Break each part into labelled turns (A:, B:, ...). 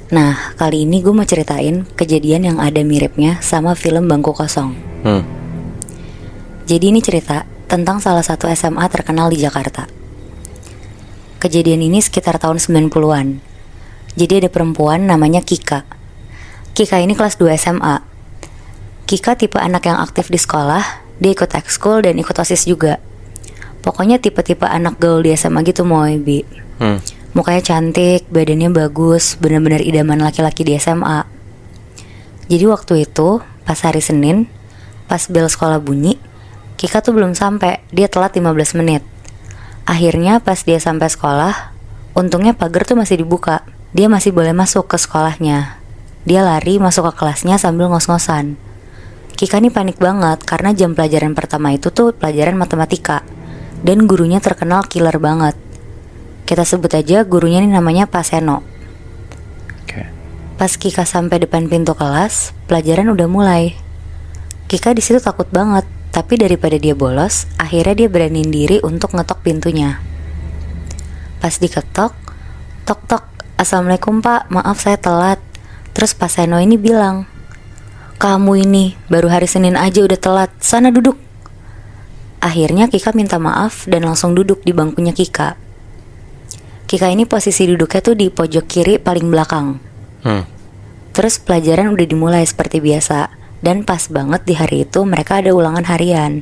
A: Nah, kali ini gue mau ceritain kejadian yang ada miripnya sama film Bangku Kosong. Jadi ini cerita tentang salah satu SMA terkenal di Jakarta. Kejadian ini sekitar tahun 90-an. Jadi ada perempuan namanya Kika. Kika ini kelas 2 SMA. Kika tipe anak yang aktif di sekolah. Dia ikut ekskul dan ikut OSIS juga. Pokoknya tipe-tipe anak gaul di SMA gitu Moy, Bi. Mukanya cantik, badannya bagus, benar-benar idaman laki-laki di SMA. Jadi waktu itu, pas hari Senin, pas bel sekolah bunyi, Kika tuh belum sampai, dia telat 15 menit. Akhirnya pas dia sampai sekolah, untungnya pagar tuh masih dibuka. Dia masih boleh masuk ke sekolahnya. Dia lari masuk ke kelasnya sambil ngos-ngosan. Kika nih panik banget karena jam pelajaran pertama itu tuh pelajaran matematika. Dan gurunya terkenal killer banget. Kita sebut aja gurunya nih namanya Pak Seno. Pas Kika sampai depan pintu kelas, pelajaran udah mulai. Kika di situ takut banget, tapi daripada dia bolos, akhirnya dia beraniin diri untuk ngetok pintunya. Pas diketok, tok-tok, "Assalamualaikum Pak, maaf saya telat." Terus Pak Seno ini bilang, "Kamu ini baru hari Senin aja udah telat, sana duduk." Akhirnya Kika minta maaf dan langsung duduk di bangkunya Kika. Kika ini posisi duduknya tuh di pojok kiri paling belakang. Terus pelajaran udah dimulai seperti biasa. Dan pas banget di hari itu mereka ada ulangan harian.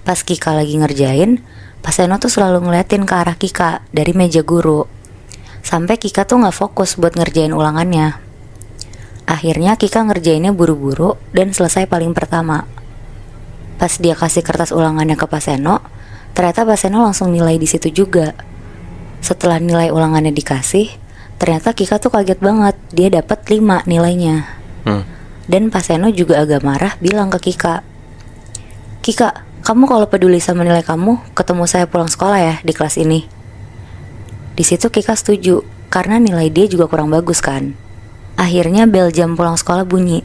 A: Pas Kika lagi ngerjain, Pak Seno tuh selalu ngeliatin ke arah Kika dari meja guru. Sampai Kika tuh gak fokus buat ngerjain ulangannya. Akhirnya Kika ngerjainnya buru-buru dan selesai paling pertama. Pas dia kasih kertas ulangannya ke Pak Seno, ternyata Pak Seno langsung nilai di situ juga. Setelah nilai ulangannya dikasih, ternyata Kika tuh kaget banget, dia dapat 5 nilainya. Dan Pak Seno juga agak marah bilang ke Kika, "Kika, kamu kalau peduli sama nilai kamu, ketemu saya pulang sekolah ya di kelas ini." Di situ Kika setuju, karena nilai dia juga kurang bagus kan. Akhirnya bel jam pulang sekolah bunyi.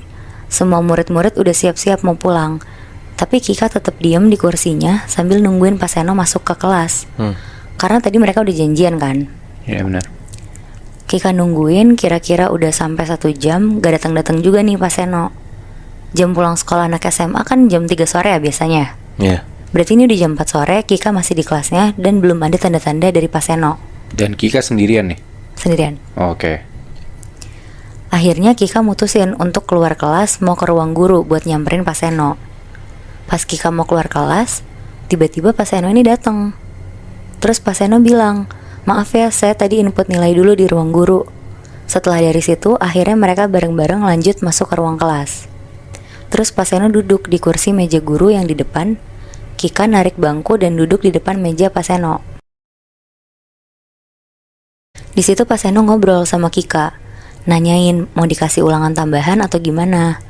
A: Semua murid-murid udah siap-siap mau pulang. Tapi Kika tetap diam di kursinya sambil nungguin Pak Seno masuk ke kelas. Karena tadi mereka udah janjian kan.
B: Iya benar.
A: Kika nungguin kira-kira udah sampai 1 jam, gak datang-datang juga nih Pak Seno. Jam pulang sekolah anak SMA kan jam 3 sore ya biasanya.
B: Iya.
A: Berarti ini udah jam 4 sore, Kika masih di kelasnya dan belum ada tanda-tanda dari Pak Seno.
B: Dan Kika sendirian nih?
A: Sendirian.
B: Oke.
A: Akhirnya Kika mutusin untuk keluar kelas mau ke ruang guru buat nyamperin Pak Seno. Pas Kika mau keluar kelas, tiba-tiba Pak Seno ini datang. Terus Pak Seno bilang, "Maaf ya, saya tadi input nilai dulu di ruang guru." Setelah dari situ, akhirnya mereka bareng-bareng lanjut masuk ke ruang kelas. Terus Pak Seno duduk di kursi meja guru yang di depan. Kika narik bangku dan duduk di depan meja Pak Seno. Di situ Pak Seno ngobrol sama Kika, nanyain mau dikasih ulangan tambahan atau gimana.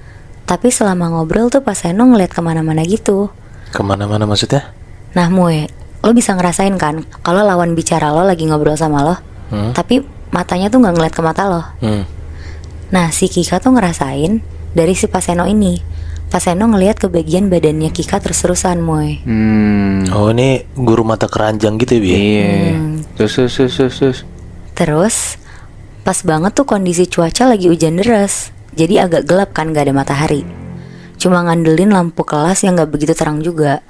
A: Tapi selama ngobrol tuh Pak Seno ngeliat kemana-mana gitu.
C: Kemana-mana maksudnya?
A: Nah Moe, lo bisa ngerasain kan kalau lawan bicara lo lagi ngobrol sama lo, tapi matanya tuh gak ngeliat ke mata lo. Nah si Kika tuh ngerasain dari si Pak Seno ini. Pak Seno ngeliat ke bagian badannya Kika terus-terusan Moe.
C: Oh ini guru mata keranjang gitu ya, Bi?
B: Iya. Terus.
A: Terus pas banget tuh kondisi cuaca lagi hujan deras. Jadi agak gelap kan, gak ada matahari. Cuma ngandelin lampu kelas yang gak begitu terang juga.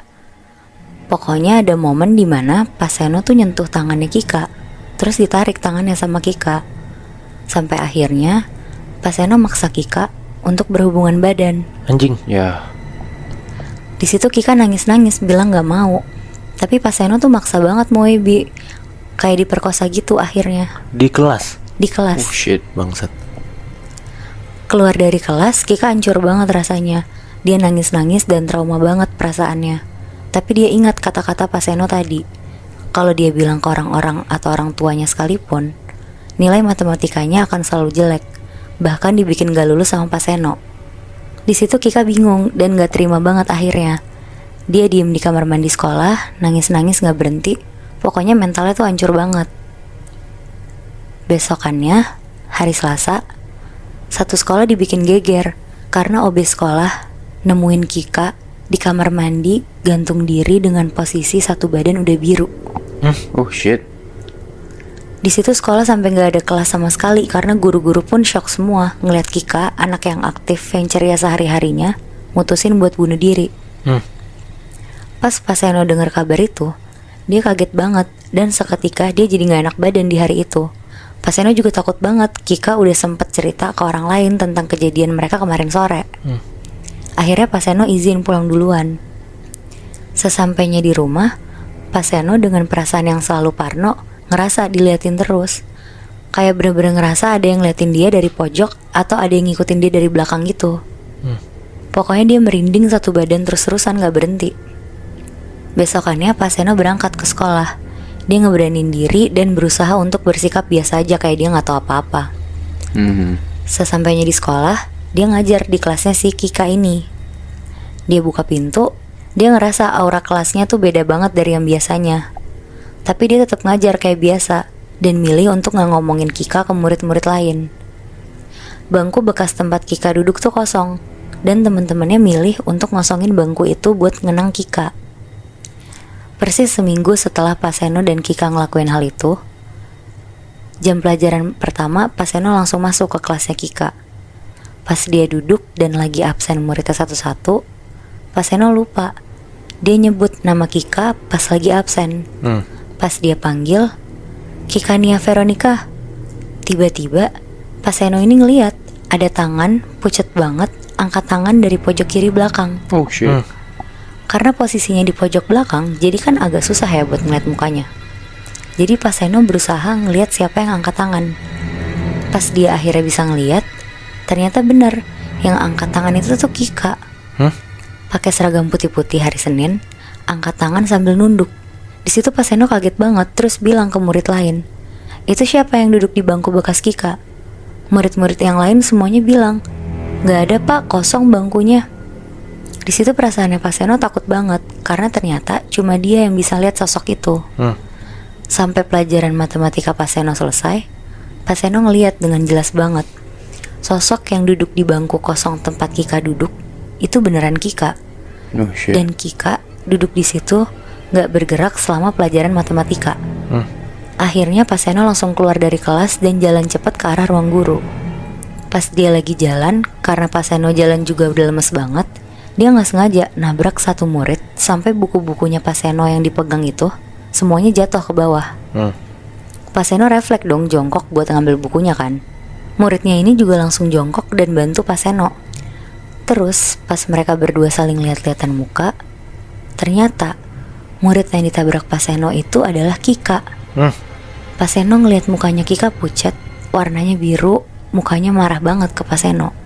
A: Pokoknya ada momen dimana Pak Seno tuh nyentuh tangannya Kika. Terus ditarik tangannya sama Kika. Sampai akhirnya Pak Seno maksa Kika untuk berhubungan badan.
C: Anjing.
B: Ya.
A: Di situ Kika nangis-nangis bilang gak mau. Tapi Pak Seno tuh maksa banget Moe, Bi. Kayak diperkosa gitu akhirnya.
C: Di kelas?
A: Di kelas.
B: Oh shit.
C: Bangsat.
A: Keluar dari kelas, Kika hancur banget rasanya. Dia nangis-nangis dan trauma banget perasaannya. Tapi dia ingat kata-kata Pak Seno tadi. Kalau dia bilang ke orang-orang atau orang tuanya sekalipun, nilai matematikanya akan selalu jelek. Bahkan dibikin gak lulus sama Pak Seno. Di situ Kika bingung dan gak terima banget akhirnya. Dia diem di kamar mandi sekolah, nangis-nangis gak berhenti. Pokoknya mentalnya tuh hancur banget. Besokannya, hari Selasa, satu sekolah dibikin geger karena OB sekolah nemuin Kika di kamar mandi gantung diri dengan posisi satu badan udah biru.
B: Oh shit.
A: Di situ sekolah sampai nggak ada kelas sama sekali karena guru-guru pun shock semua ngeliat Kika, anak yang aktif, yang ceria sehari-harinya, mutusin buat bunuh diri. Pas Paseno dengar kabar itu, dia kaget banget dan seketika dia jadi nggak enak badan di hari itu. Paseno juga takut banget. Kika udah sempet cerita ke orang lain tentang kejadian mereka kemarin sore. Akhirnya Paseno izin pulang duluan. Sesampainya di rumah, Paseno dengan perasaan yang selalu parno ngerasa diliatin terus. Kayak bener-bener ngerasa ada yang ngeliatin dia dari pojok atau ada yang ngikutin dia dari belakang gitu. Pokoknya dia merinding satu badan terus-terusan gak berhenti. Besokannya Paseno berangkat ke sekolah. Dia ngeberanin diri dan berusaha untuk bersikap biasa aja kayak dia gak tahu apa-apa. Sesampainya di sekolah, dia ngajar di kelasnya si Kika ini. Dia buka pintu, dia ngerasa aura kelasnya tuh beda banget dari yang biasanya. Tapi dia tetap ngajar kayak biasa dan milih untuk gak ngomongin Kika ke murid-murid lain. Bangku bekas tempat Kika duduk tuh kosong dan teman-temannya milih untuk ngosongin bangku itu buat ngenang Kika. Persis seminggu setelah Paseno dan Kika ngelakuin hal itu, jam pelajaran pertama Paseno langsung masuk ke kelasnya Kika. Pas dia duduk dan lagi absen muridnya satu-satu, Paseno lupa. Dia nyebut nama Kika pas lagi absen. Pas dia panggil, Kika Nia Veronica. Tiba-tiba Paseno ini ngeliat ada tangan pucet banget angkat tangan dari pojok kiri belakang.
B: Oh shit.
A: Karena posisinya di pojok belakang, jadi kan agak susah ya buat ngeliat mukanya. Jadi Paseno berusaha ngeliat siapa yang angkat tangan. Pas dia akhirnya bisa ngeliat, ternyata benar yang angkat tangan itu tuh Kika. Pakai seragam putih-putih hari Senin, angkat tangan sambil nunduk. Di situ Paseno kaget banget, terus bilang ke murid lain, "Itu siapa yang duduk di bangku bekas Kika?" Murid-murid yang lain semuanya bilang, "Gak ada pak, kosong bangkunya." Di situ perasaannya Paseno takut banget, karena ternyata cuma dia yang bisa lihat sosok itu. Sampai pelajaran matematika Paseno selesai, Paseno ngeliat dengan jelas banget sosok yang duduk di bangku kosong tempat Kika duduk itu beneran Kika.
B: Oh shit.
A: Dan Kika duduk di situ gak bergerak selama pelajaran matematika. Akhirnya Paseno langsung keluar dari kelas dan jalan cepat ke arah ruang guru. Pas dia lagi jalan, karena Paseno jalan juga udah lemes banget, dia gak sengaja nabrak satu murid sampai buku-bukunya Paseno yang dipegang itu semuanya jatuh ke bawah. Paseno refleks dong jongkok buat ngambil bukunya kan. Muridnya ini juga langsung jongkok dan bantu Paseno. Terus pas mereka berdua saling lihat-lihatan muka, ternyata murid yang ditabrak Paseno itu adalah Kika. Paseno ngelihat mukanya Kika pucat, warnanya biru, mukanya marah banget ke Paseno.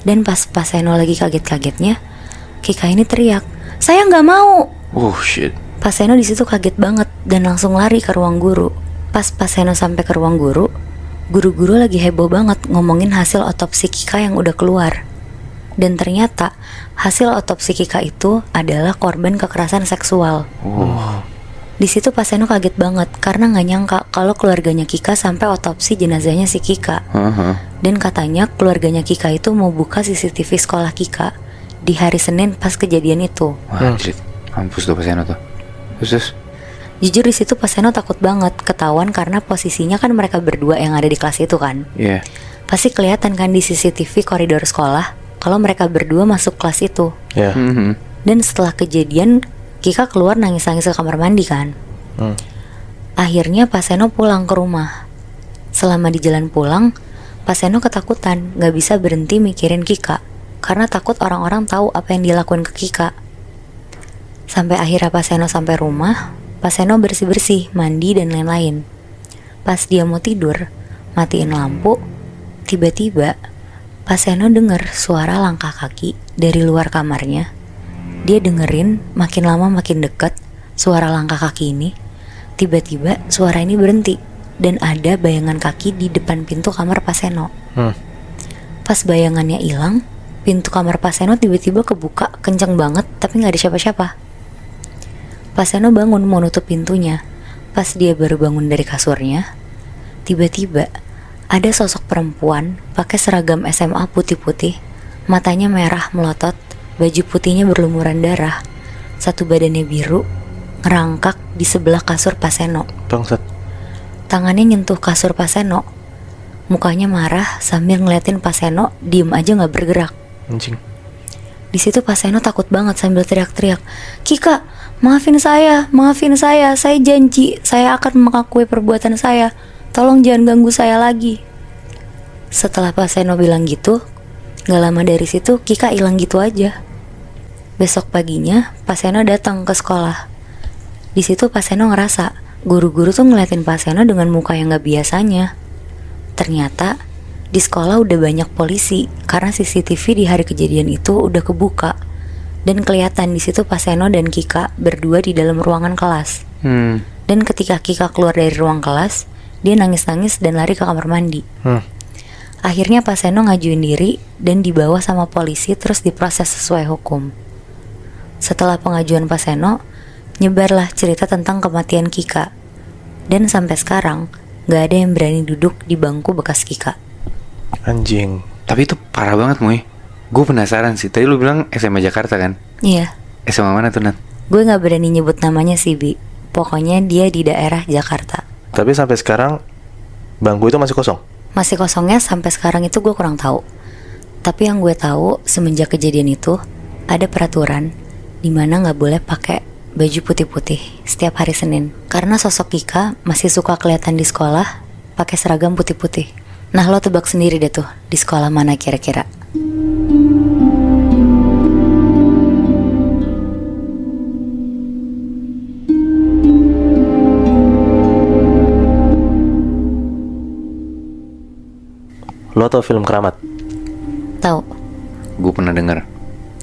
A: Dan pas Paseno lagi kaget-kagetnya, Kika ini teriak, "Saya nggak mau!"
B: Oh shit.
A: Paseno di situ kaget banget dan langsung lari ke ruang guru. Pas Paseno sampai ke ruang guru, guru-guru lagi heboh banget ngomongin hasil otopsi Kika yang udah keluar. Dan ternyata hasil otopsi Kika itu adalah korban kekerasan seksual. Di situ Paseno kaget banget karena nggak nyangka kalau keluarganya Kika sampai otopsi jenazahnya si Kika. Dan katanya keluarganya Kika itu mau buka CCTV sekolah Kika di hari Senin pas kejadian itu.
B: Wah, anjir. Mampus tuh Paseno tuh. Terus.
A: Jujur di situ Paseno takut banget ketahuan karena posisinya kan mereka berdua yang ada di kelas itu kan.
B: Iya.
A: Pasti kelihatan kan di CCTV koridor sekolah kalau mereka berdua masuk kelas itu. Dan setelah kejadian Kika keluar nangis-nangis ke kamar mandi kan. Akhirnya Paseno pulang ke rumah. Selama di jalan pulang, Paseno ketakutan, gak bisa berhenti mikirin Kika karena takut orang-orang tahu apa yang dilakuin ke Kika. Sampai akhirnya Paseno sampai rumah, Paseno bersih-bersih, mandi dan lain-lain. Pas dia mau tidur, matiin lampu, tiba-tiba Paseno dengar suara langkah kaki dari luar kamarnya. Dia dengerin makin lama makin dekat suara langkah kaki ini. Tiba-tiba suara ini berhenti dan ada bayangan kaki di depan pintu kamar Paseno. Pas bayangannya hilang, pintu kamar Paseno tiba-tiba kebuka kenceng banget tapi gak ada siapa-siapa. Paseno bangun mau nutup pintunya. Pas dia baru bangun dari kasurnya, tiba-tiba ada sosok perempuan pakai seragam SMA putih-putih, matanya merah melotot, baju putihnya berlumuran darah, satu badannya biru, ngerangkak di sebelah kasur Paseno.
C: Bangsat.
A: Tangannya nyentuh kasur Pak Seno. Mukanya marah sambil ngeliatin Pak Seno diem aja gak bergerak.
C: Anjing.
A: Di situ Pak Seno takut banget sambil teriak-teriak, "Kika, maafin saya, saya janji saya akan mengakui perbuatan saya. Tolong jangan ganggu saya lagi." Setelah Pak Seno bilang gitu, gak lama dari situ Kika hilang gitu aja. Besok paginya Pak Seno datang ke sekolah. Di situ Pak Seno ngerasa guru-guru tuh ngeliatin Pak Seno dengan muka yang gak biasanya. Ternyata di sekolah udah banyak polisi karena CCTV di hari kejadian itu udah kebuka dan kelihatan di situ Pak Seno dan Kika berdua di dalam ruangan kelas. Dan ketika Kika keluar dari ruang kelas, dia nangis-nangis dan lari ke kamar mandi. Akhirnya Pak Seno ngajuin diri dan dibawa sama polisi terus diproses sesuai hukum. Setelah pengajuan Pak Seno, nyebarlah cerita tentang kematian Kika. Dan sampai sekarang gak ada yang berani duduk di bangku bekas Kika.
C: Anjing.
B: Tapi itu parah banget, Moy. Gue penasaran sih. Tadi lu bilang SMA Jakarta kan?
A: Iya.
B: SMA mana tuh, Nat?
A: Gue gak berani nyebut namanya sih, Bi. Pokoknya dia di daerah Jakarta.
C: Tapi sampai sekarang bangku itu masih kosong?
A: Masih kosongnya sampai sekarang itu gue kurang tahu. Tapi yang gue tahu semenjak kejadian itu ada peraturan dimana gak boleh pakai baju putih-putih setiap hari Senin. Karena sosok Kika masih suka kelihatan di sekolah pakai seragam putih-putih. Nah, lo tebak sendiri deh tuh, di sekolah mana kira-kira?
C: Lo tau film Keramat?
A: Tahu?
B: Gue pernah dengar.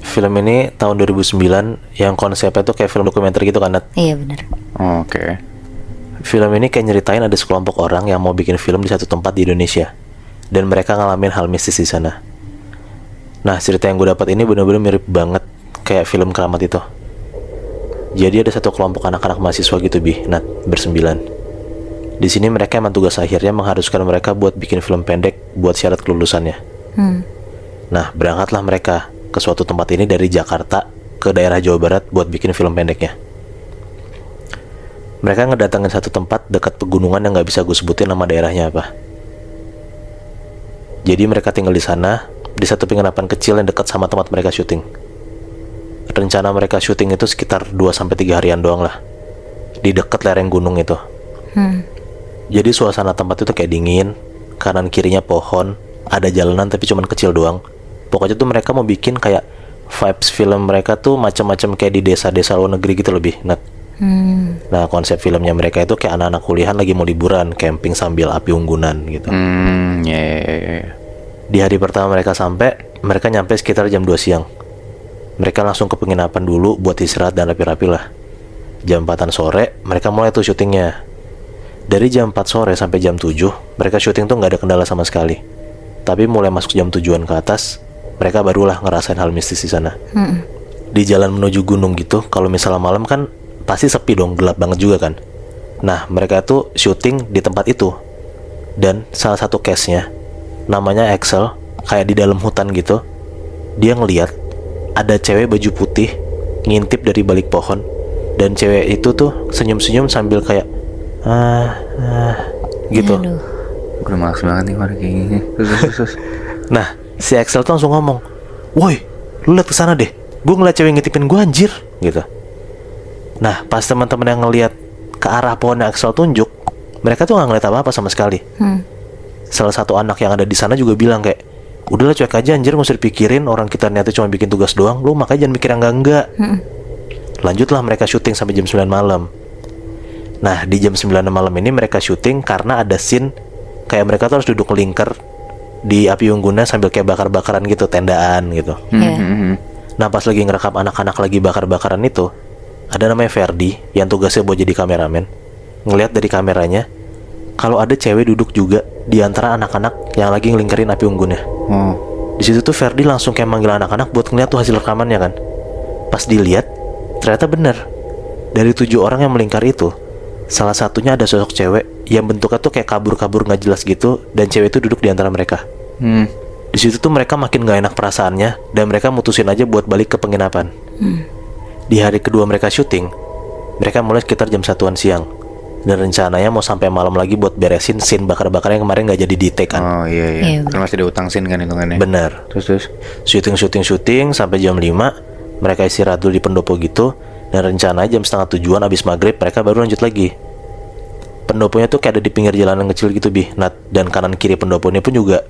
C: Film ini tahun 2009 yang konsepnya tuh kayak film dokumenter gitu kan, Nat?
A: Iya benar.
B: Oke.
C: Film ini kayak nyeritain ada sekelompok orang yang mau bikin film di satu tempat di Indonesia, dan mereka ngalamin hal mistis di sana. Nah, cerita yang gue dapat ini benar-benar mirip banget kayak film Keramat itu. Jadi ada satu kelompok anak-anak mahasiswa gitu, Nat, bersembilan. Di sini mereka emang tugas akhirnya mengharuskan mereka buat bikin film pendek buat syarat kelulusannya. Nah, berangkatlah mereka ke suatu tempat ini dari Jakarta ke daerah Jawa Barat buat bikin film pendeknya. Mereka ngedatangin satu tempat dekat pegunungan yang gak bisa gue sebutin nama daerahnya apa. Jadi mereka tinggal di sana, di satu penginapan kecil yang dekat sama tempat mereka syuting. Rencana mereka syuting itu sekitar 2-3 harian doang lah, di dekat lereng gunung itu. Jadi suasana tempat itu kayak dingin, kanan kirinya pohon, ada jalanan tapi cuman kecil doang. Pokoknya tuh mereka mau bikin kayak vibes film mereka tuh macam-macam kayak di desa-desa luar negeri gitu lebih, Nat. Nah, konsep filmnya mereka itu kayak anak-anak kuliahan lagi mau liburan, camping sambil api unggunan gitu.
B: Ya.
C: Di hari pertama mereka sampai, mereka nyampe sekitar jam 2 siang. Mereka langsung ke penginapan dulu buat istirahat dan rapi-rapi lah. Jam 4-an sore, mereka mulai tuh syutingnya. Dari jam 4 sore sampai jam 7, mereka syuting tuh gak ada kendala sama sekali. Tapi mulai masuk jam 7-an ke atas, mereka barulah ngerasain hal mistis di sana. Di jalan menuju gunung gitu, kalau misalnya malam kan pasti sepi dong, gelap banget juga kan. Nah, mereka tuh syuting di tempat itu. Dan salah satu case-nya namanya Axel, kayak di dalam hutan gitu. Dia ngeliat ada cewek baju putih ngintip dari balik pohon, dan cewek itu tuh senyum-senyum sambil kayak gitu.
A: Aduh.
B: Gue udah males banget nih kalau kayak gini. Terus.
C: Nah, si Axel tuh langsung ngomong, "Woi, lu liat kesana deh, gue ngeliat cewek ngintipin gue anjir," gitu. Nah, pas teman-teman yang ngeliat ke arah pohon yang Axel tunjuk, mereka tuh gak ngeliat apa-apa sama sekali. Salah satu anak yang ada di sana juga bilang kayak, "Udahlah cuek aja anjir, gak usah dipikirin, orang kita niatnya cuma bikin tugas doang, lu makanya jangan mikir yang enggak-enggak." Lanjutlah mereka syuting sampai jam 9 malam. Nah, di jam 9 malam ini mereka syuting karena ada scene kayak mereka tuh harus duduk melingkar di api unggunnya sambil kayak bakar-bakaran gitu, tendaan gitu. Nah, pas lagi ngerekam anak-anak lagi bakar-bakaran itu, ada namanya Ferdi yang tugasnya buat jadi kameramen. Ngelihat dari kameranya kalau ada cewek duduk juga di antara anak-anak yang lagi ngelingkarin api unggunnya. Di situ tuh Ferdi langsung kayak manggil anak-anak buat ngeliat tuh hasil rekamannya kan. Pas dilihat, ternyata bener. Dari 7 orang yang melingkar itu, salah satunya ada sosok cewek yang bentuknya tuh kayak kabur-kabur nggak jelas gitu, dan cewek itu duduk di antara mereka. Di situ tuh mereka makin gak enak perasaannya, dan mereka mutusin aja buat balik ke penginapan. Di hari kedua mereka syuting, mereka mulai sekitar jam 1-an siang. Dan rencananya mau sampai malam lagi buat beresin scene bakar-bakar yang kemarin nggak jadi di take kan.
B: Oh iya
A: Iya,
B: iya. Kan masih ada utang scene kan hitungannya.
C: Bener.
B: Terus.
C: Syuting sampai jam 5. Mereka istirahat dulu di pendopo gitu. Dan rencana jam setengah 7-an abis maghrib mereka baru lanjut lagi. Pendoponya tuh kayak ada di pinggir jalanan kecil gitu Bi, Nat. Dan kanan kiri pendopo ini pun juga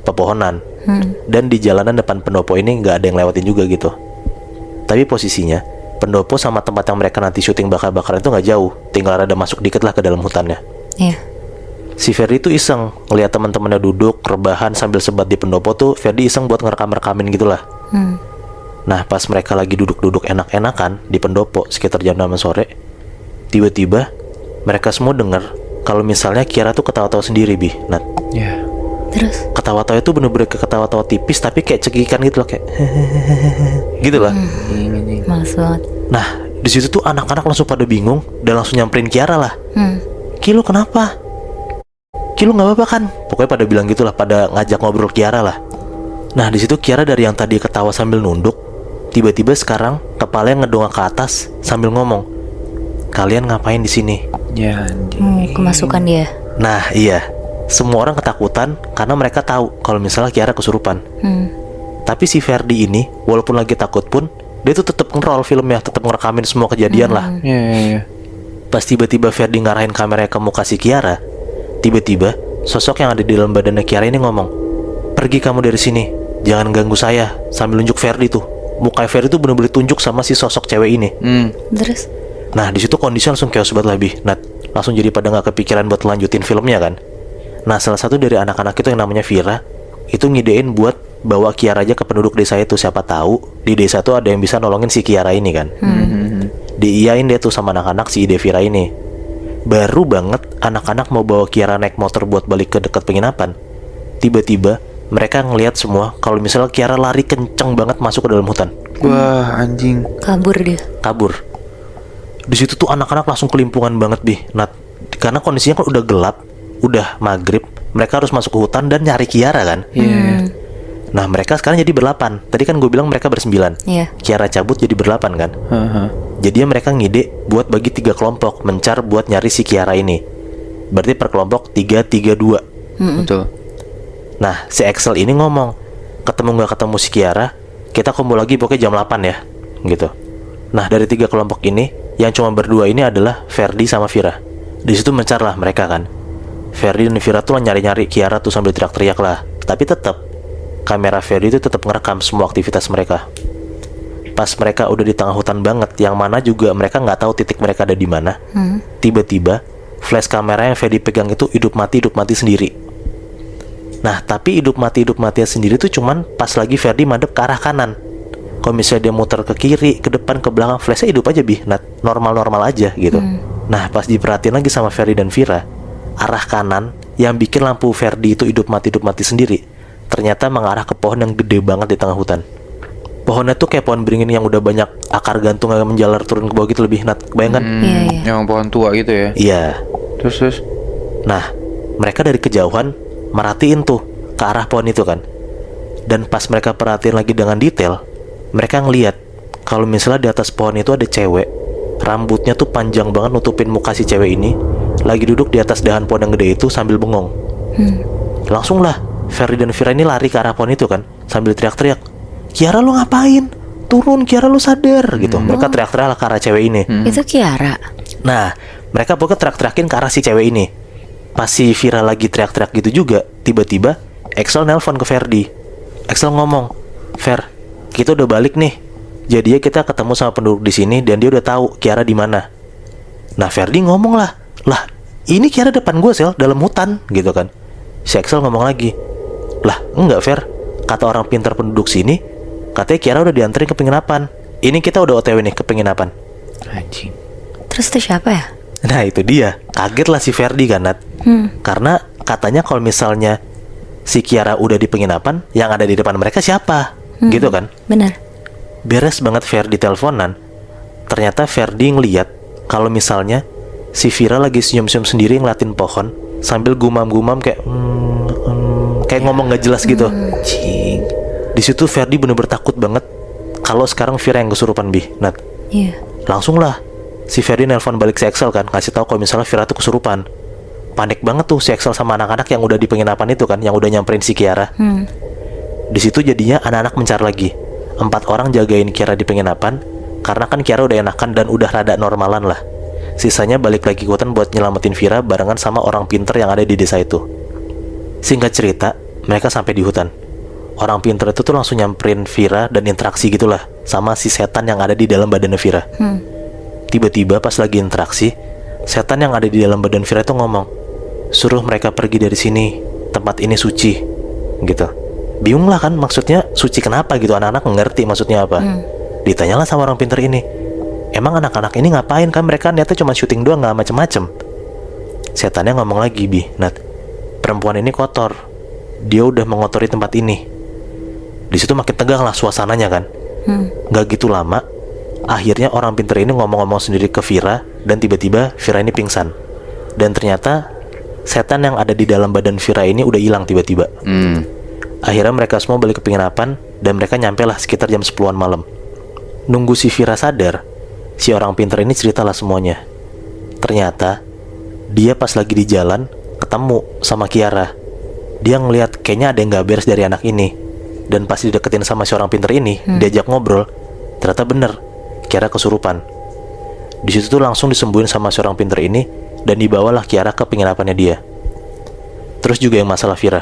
C: pepohonan. Dan di jalanan depan pendopo ini nggak ada yang lewatin juga gitu. Tapi posisinya pendopo sama tempat yang mereka nanti syuting bakar-bakaran itu nggak jauh, tinggal rada masuk dikit lah ke dalam hutannya.
A: Iya.
C: Si Ferdi tuh iseng ngeliat teman-temannya duduk rebahan sambil sebat di pendopo tuh. Ferdi iseng buat ngerekam-rekamin gitulah. Nah pas mereka lagi duduk-duduk enak-enakan di pendopo sekitar jam 6 sore, tiba-tiba mereka semua dengar kalau misalnya Kiara tuh ketawa-tawa sendiri Bi, Nat.
B: Ya.
A: Terus?
C: Ketawa-tawa itu bener-bener ketawa-tawa tipis tapi kayak cekikan gitu loh, kayak gitu lah.
A: Males banget.
C: Nah di situ tuh anak-anak langsung pada bingung dan langsung nyamperin Kiara lah. Ki lu kenapa? Ki lu nggak apa-apa kan? Pokoknya pada bilang gitulah, pada ngajak ngobrol Kiara lah. Nah di situ Kiara dari yang tadi ketawa sambil nunduk, tiba-tiba sekarang kepalanya ngedongak ke atas sambil ngomong, kalian ngapain di sini?
B: Ya anjing.
A: Kemasukan dia.
C: Nah iya, semua orang ketakutan karena mereka tahu kalau misalnya Kiara kesurupan. Tapi si Ferdi ini walaupun lagi takut pun dia tuh tetap nge-roll filmnya, tetap ngerekamin semua kejadian lah.
B: Iya.
C: Pas tiba-tiba Ferdi ngarahin kameranya ke muka si Kiara, tiba-tiba sosok yang ada di dalam badannya Kiara ini ngomong, pergi kamu dari sini, jangan ganggu saya. Sambil nunjuk Ferdi tuh, muka Ferdi tuh bener-bener tunjuk sama si sosok cewek ini.
A: Terus?
C: Nah di situ kondisi langsung chaos banget lebih, Nat. Langsung jadi pada nggak kepikiran buat lanjutin filmnya kan. Nah salah satu dari anak-anak itu yang namanya Vira itu ngidein buat bawa Kiara aja ke penduduk desa itu, siapa tahu di desa tuh ada yang bisa nolongin si Kiara ini kan. Diiyain dia tuh sama anak-anak si ide Vira ini. Baru banget anak-anak mau bawa Kiara naik motor buat balik ke dekat penginapan, tiba-tiba mereka ngelihat semua kalau misalnya Kiara lari kenceng banget masuk ke dalam hutan.
B: Wah anjing.
A: Kabur dia.
C: Kabur. Di situ tuh anak-anak langsung kelimpungan banget Bi, Nat. Karena kondisinya kan udah gelap, udah maghrib, mereka harus masuk ke hutan dan nyari Kiara kan. Nah mereka sekarang jadi berlapan. Tadi kan gue bilang mereka bersembilan. Kiara cabut jadi berlapan kan. Jadi mereka ngide buat bagi 3 kelompok mencar buat nyari si Kiara ini. Berarti per kelompok 3-3-2.
B: Betul.
C: Nah si Axel ini ngomong, ketemu gak ketemu si Kiara, kita kumpul lagi pokoknya jam 8 ya gitu. Nah dari 3 kelompok ini yang cuma berdua ini adalah Ferdi sama Vira. Di situ mencar lah mereka kan. Ferdi dan Vira tuh nyari-nyari Kiara tuh sambil teriak-teriak lah. Tapi tetap kamera Ferdi itu tetap ngerekam semua aktivitas mereka. Pas mereka udah di tengah hutan banget, yang mana juga mereka nggak tahu titik mereka ada di mana. Tiba-tiba flash kamera yang Ferdi pegang itu hidup mati sendiri. Nah tapi hidup mati sendiri tuh cuman pas lagi Ferdi madep ke arah kanan. Kalau misalnya dia muter ke kiri, ke depan, ke belakang, flashnya hidup aja Bi, normal-normal aja gitu. Nah pas diperhatiin lagi sama Ferdi dan Vira, arah kanan yang bikin lampu Ferdi itu hidup mati sendiri ternyata mengarah ke pohon yang gede banget di tengah hutan. Pohonnya tuh kayak pohon beringin yang udah banyak akar gantung yang menjalar turun ke bawah gitu lebih, Nat. Bayangkan?
A: Iya.
B: Yang pohon tua gitu ya.
C: Iya.
B: Terus.
C: Nah, mereka dari kejauhan merhatiin tuh ke arah pohon itu kan. Dan pas mereka perhatiin lagi dengan detail, mereka ngeliat kalau misalnya di atas pohon itu ada cewek, rambutnya tuh panjang banget nutupin muka si cewek ini, lagi duduk di atas dahan pohon yang gede itu sambil bengong. Langsung lah Ferdi dan Vira ini lari ke arah pohon itu kan, sambil teriak-teriak, Kiara lu ngapain? Turun, Kiara lu sadar gitu. Mereka teriak-teriak ke arah cewek ini.
A: Itu Kiara.
C: Nah, mereka pokoknya teriak-teriakin ke arah si cewek ini. Pas si Vira lagi teriak-teriak gitu juga, tiba-tiba Axel nelpon ke Ferdi. Axel ngomong, Fer, kita udah balik nih. Jadinya kita ketemu sama penduduk di sini dan dia udah tahu Kiara di mana. Nah, Ferdi ngomong lah, ini Kiara depan gue Sel, dalam hutan gitu kan. Si Axel ngomong lagi, lah enggak Fer, kata orang pintar penduduk sini, katanya Kiara udah dianterin ke penginapan. Ini kita udah OTW nih ke penginapan.
B: Anjing.
A: Terus itu siapa ya?
C: Nah itu dia, kaget lah si Ferdi kan Nat. Karena katanya kalau misalnya si Kiara udah di penginapan, yang ada di depan mereka siapa? Gitu kan.
A: Benar.
C: Beres banget Ferdi teleponan, ternyata Ferdi ngeliat kalau misalnya si Vira lagi senyum-senyum sendiri ngeliatin pohon sambil gumam-gumam kayak kayak ngomong gak jelas gitu.
B: Anjing.
C: Di situ Ferdi bener-bener takut banget kalau sekarang Vira yang kesurupan Bi, Nat.
A: Iya.
C: Langsung lah si Ferdi nelpon balik si Axel kan, kasih tahu kalau misalnya Vira tuh kesurupan. Panik banget tuh si Axel sama anak-anak yang udah di penginapan itu kan, yang udah nyamperin si Kiara. Di situ jadinya anak-anak mencar lagi. 4 orang jagain Kiara di penginapan, karena kan Kiara udah enakan dan udah rada normalan lah. Sisanya balik lagi ke hutan buat nyelamatin Vira barengan sama orang pinter yang ada di desa itu. Singkat cerita, mereka sampai di hutan. Orang pinter itu tuh langsung nyamperin Vira dan interaksi gitulah sama si setan yang ada di dalam badan Vira. Tiba-tiba pas lagi interaksi, setan yang ada di dalam badan Vira itu ngomong, suruh mereka pergi dari sini, tempat ini suci, gitu. Bingung lah kan, maksudnya suci kenapa gitu, anak-anak ngerti maksudnya apa. Ditanyalah sama orang pinter ini, emang anak-anak ini ngapain kan, mereka niatnya cuma syuting doang, nggak macem-macem. Setannya ngomong lagi, Nat, perempuan ini kotor, dia udah mengotori tempat ini. Di situ makin tegang lah suasananya kan. Gak gitu lama, akhirnya orang pinter ini ngomong-ngomong sendiri ke Vira, dan tiba-tiba Vira ini pingsan. Dan ternyata setan yang ada di dalam badan Vira ini udah hilang tiba-tiba. Akhirnya mereka semua balik ke penginapan, dan mereka nyampe lah sekitar jam 10-an malam. Nunggu si Vira sadar, si orang pinter ini ceritalah semuanya. Ternyata dia pas lagi di jalan ketemu sama Kiara. Dia ngelihat kayaknya ada yang gak beres dari anak ini. Dan pas dideketin sama si orang pinter ini, diajak ngobrol, ternyata bener, Kiara kesurupan. Di situ tuh langsung disembuhin sama si orang pinter ini, dan dibawalah Kiara ke penginapannya dia. Terus juga yang masalah Vira.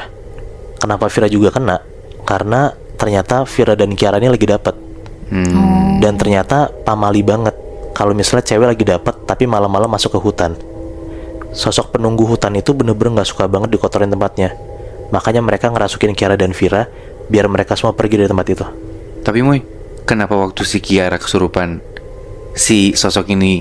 C: Kenapa Vira juga kena? Karena ternyata Vira dan Kiara ini lagi dapet. Dan ternyata pamali banget kalau misalnya cewek lagi dapet tapi malam-malam masuk ke hutan. Sosok penunggu hutan itu bener-bener gak suka banget dikotorin tempatnya. Makanya mereka ngerasukin Kiara dan Vira biar mereka semua pergi dari tempat itu.
B: Tapi Moy, kenapa waktu si Kiara kesurupan, si sosok ini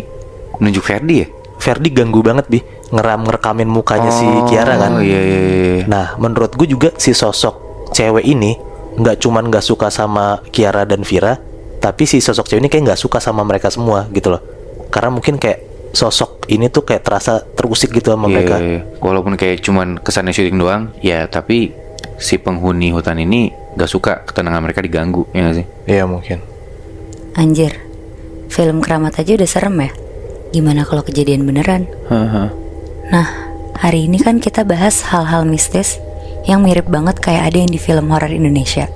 B: nunjuk Ferdi ya?
C: Ferdi ganggu banget, ngerekamin mukanya si Kiara kan.
B: Iya.
C: Nah, menurut gue juga si sosok cewek ini nggak cuman nggak suka sama Kiara dan Vira, tapi si sosok cewek ini kayak nggak suka sama mereka semua gitu loh. Karena mungkin kayak sosok ini tuh kayak terasa terusik gitu sama mereka.
B: Walaupun kayak cuman kesannya syuting doang, ya tapi si penghuni hutan ini gak suka ketenangan mereka diganggu, ya gak sih?
C: Iya mungkin.
A: Anjir, film keramat aja udah serem ya. Gimana kalau kejadian beneran? Nah, hari ini kan kita bahas hal-hal mistis yang mirip banget kayak ada yang di film horor Indonesia.